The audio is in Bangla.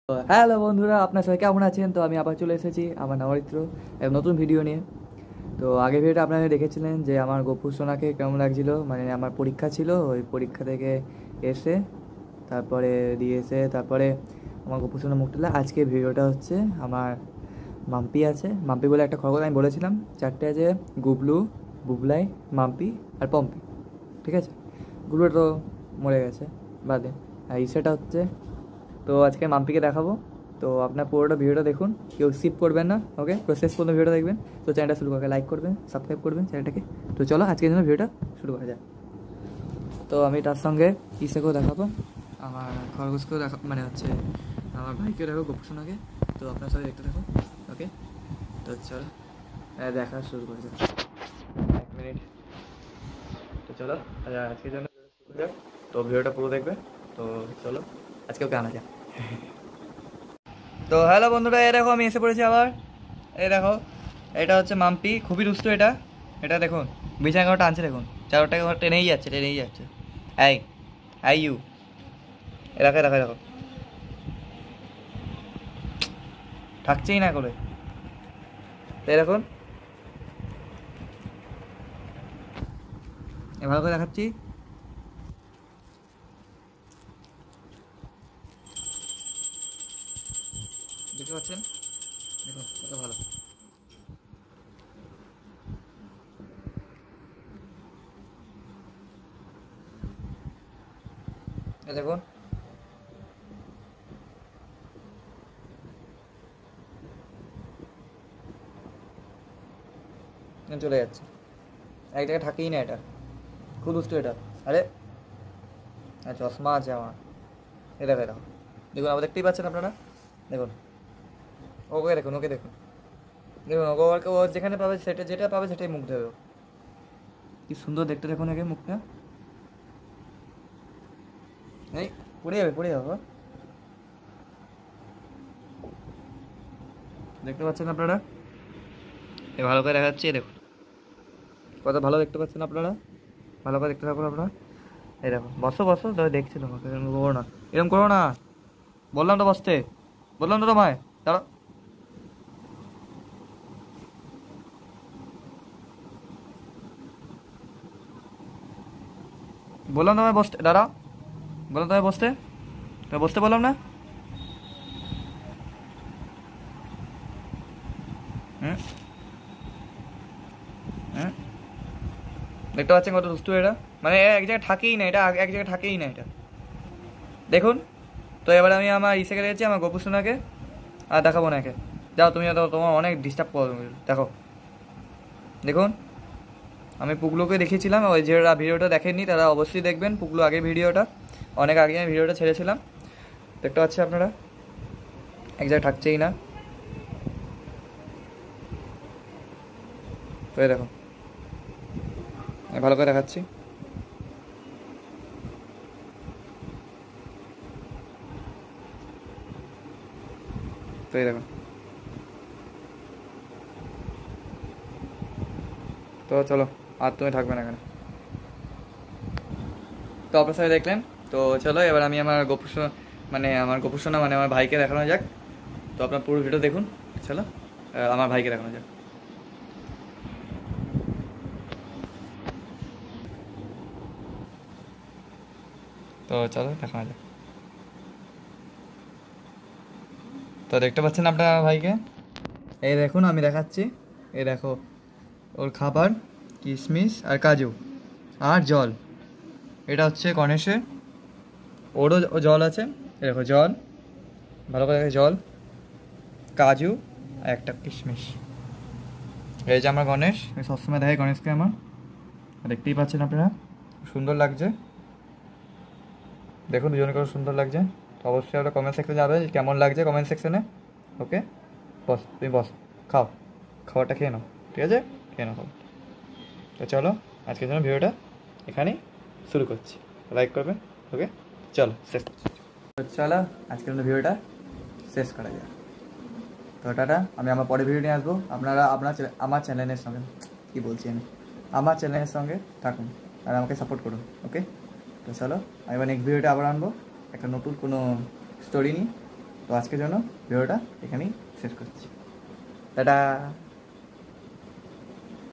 তো হ্যালো বন্ধুরা, আপনার সবাই কেমন আছেন? তো আমি আবার চলে এসেছি আমার নবরিত্র এক নতুন ভিডিও নিয়ে। তো আগের ভিডিওটা আপনারা দেখেছিলেন যে আমার গপু সোনাকে কেমন লাগছিল, মানে আমার পরীক্ষা ছিল, ওই পরীক্ষা থেকে এসে তারপরে তারপরে আমার গপু সোনা মুখ তুলে। আজকে ভিডিওটা হচ্ছে আমার মাম্পি আছে, মাম্পি বলে একটা খরগোশ আমি বলেছিলাম, চারটে আছে, গুবলু, বুবলাই, মাম্পি আর পম্পি। ঠিক আছে, গুবলু তো মরে গেছে, বাদে। আর সেটা হচ্ছে, তো আজকে মাম্পিকে দেখাবো। তো আপনার পুরোটা ভিডিওটা দেখুন, কেউ স্কিপ করবেন না, ওকে? প্রসেস পর্যন্ত ভিডিওটা দেখবেন। তো চ্যানেলটা শুরু করে লাইক করবেন, সাবস্ক্রাইব করবেন চ্যানেলটাকে। তো চলো আজকের জন্য ভিডিওটা শুরু করা যায়। তো আমি তার সঙ্গে ইসেকেও দেখাবো, আমার খরগোশকেও মানে হচ্ছে আমার ভাইকেও দেখাবো, গোপসোনাকে। তো আপনার সবাই দেখতে থাকুন, ওকে? তো চলো দেখা শুরু করে যাক। 1 মিনিট। তো চলো আজকের জন্য শুরু করা যাক। তো ভিডিওটা পুরো দেখবে। তো চলো আজকে ওকে আনা যাক। তো হ্যালো বন্ধুরা, এই দেখো আমি এসে পড়েছি আবার। এই দেখো, এটা হচ্ছে মাম্পি, খুবই দুষ্টু এটা। এটা দেখুন বিছানা ঘরটা আনছে, দেখুন চারটাকে ঘর টেনেই যাচ্ছে। এই আই ইউ, এরাখো এরাখো এরাখো, থাকছেই না করে। তো এই দেখুন, ভালো করে দেখাচ্ছি। দেখতে পাচ্ছেন? দেখুন কত ভালো। এই দেখুন, চলে যাচ্ছে, এক জায়গায় থাকেই না এটা, খুব দুষ্টু এটা। আরে চশমা আছে আমার। এই দেখো দেখো, দেখুন আবার দেখতেই পাচ্ছেন আপনারা, দেখুন ওকে দেখুন, ওকে দেখুন, দেখুন ওকে, ও যেখানে পাবে সেটা, যেটা পাবে সেটাই মুখ দেবে। কি সুন্দর দেখতে, দেখুন আগে মুখটা। এই পড়ে যাবে, পড়ে যাবে বাবা। দেখতে পাচ্ছেন আপনারা? এ ভালো করে দেখাচ্ছি, দেখুন কত ভালো দেখতে পাচ্ছেন আপনারা। ভালো করে দেখতে থাকুন আপনারা। এই দেখো, বসো বসো, তবে দেখছি তোমাকে, এরকম করো না, এরকম করো না, বললাম তো বসতে, বললাম তো তোমায়, দাঁড়াও, বললাম তোমায় বসতে, দাঁড়াও, বললাম তোমায় বসতে, তুমি বসতে বললাম না? হুম হুম, দেখতে পাচ্ছেন কত দুষ্টু এটা, মানে এক জায়গায় থাকেই না এটা, এক জায়গায় থাকেই না এটা, দেখুন। তো এবার আমি আমার ইসেকে গেছি, আমার গপু সোনাকে আর দেখাবো না একে। যাও তুমি, তোমার অনেক ডিস্টার্ব করো তুমি, দেখো দেখুন। আমি পুগলুকে দেখিয়েছিলাম, ওই যারা ভিডিওটা দেখেননি তারা অবশ্যই দেখবেন পুগলু আগের ভিডিওটা, অনেক আগে আমি ভিডিওটা ছেড়েছিলাম। দেখতে পাচ্ছি আপনারা, এক জায়গায় থাকছেই না। তো এই দেখো, আমি ভালো করে দেখাচ্ছি। তো এই দেখো, তো চলো আর তুমি থাকবে না এখানে। তো আপনার সাথে দেখলেন। তো চলো এবার আমি আমার গোপুসোনা, মানে আমার গোপুসোনা মানে আমার ভাইকে দেখানো যাক। তো আপনার পুরো ভিডিও দেখুন, চলো আমার ভাইকে দেখানো যাক। তো চলো দেখানো যাক। তো দেখতে পাচ্ছেন আপনার ভাইকে, এই দেখুন আমি দেখাচ্ছি। এই দেখো, ওর খাবার কিশমিশ আর কাজু আর জল, এটা হচ্ছে গণেশের, ওরও জল আছে। এই দেখো জল, ভালো করে দেখো, জল, কাজু আর একটা কিশমিশ। এই যে আমার গণেশ, আমি সবসময় দেখাই গণেশকে আমার, দেখতেই পাচ্ছেন আপনারা, সুন্দর লাগছে, দেখুন দুজনে কত সুন্দর লাগছে। তো অবশ্যই আপনারা কমেন্ট সেকশনে যাবে কেমন লাগছে, কমেন্ট সেকশনে। ওকে, বস তুমি বস, খাও, খাবারটা খেয়ে নাও, ঠিক আছে? খেয়ে নাও খাবার। তো চলো আজকের জন্য ভিডিওটা এখানেই শুরু করছি, লাইক করবেন, ওকে? চলো শেষ, তো চলো আজকের জন্য ভিডিওটা শেষ করা যায়। তো টাটা, আমি আমার পরে ভিডিও নিয়ে আসবো। আপনারা আমার চ্যানেলের সঙ্গে, কী বলছি আমি, আমার চ্যানেলের সঙ্গে থাকুন আর আমাকে সাপোর্ট করুন, ওকে? তো চলো আমি এবার নেক্সট ভিডিওটা আবার আনবো একটা নতুন কোনো স্টোরি নিয়ে। তো আজকের জন্য ভিডিওটা এখানেই শেষ করছি। টাটা।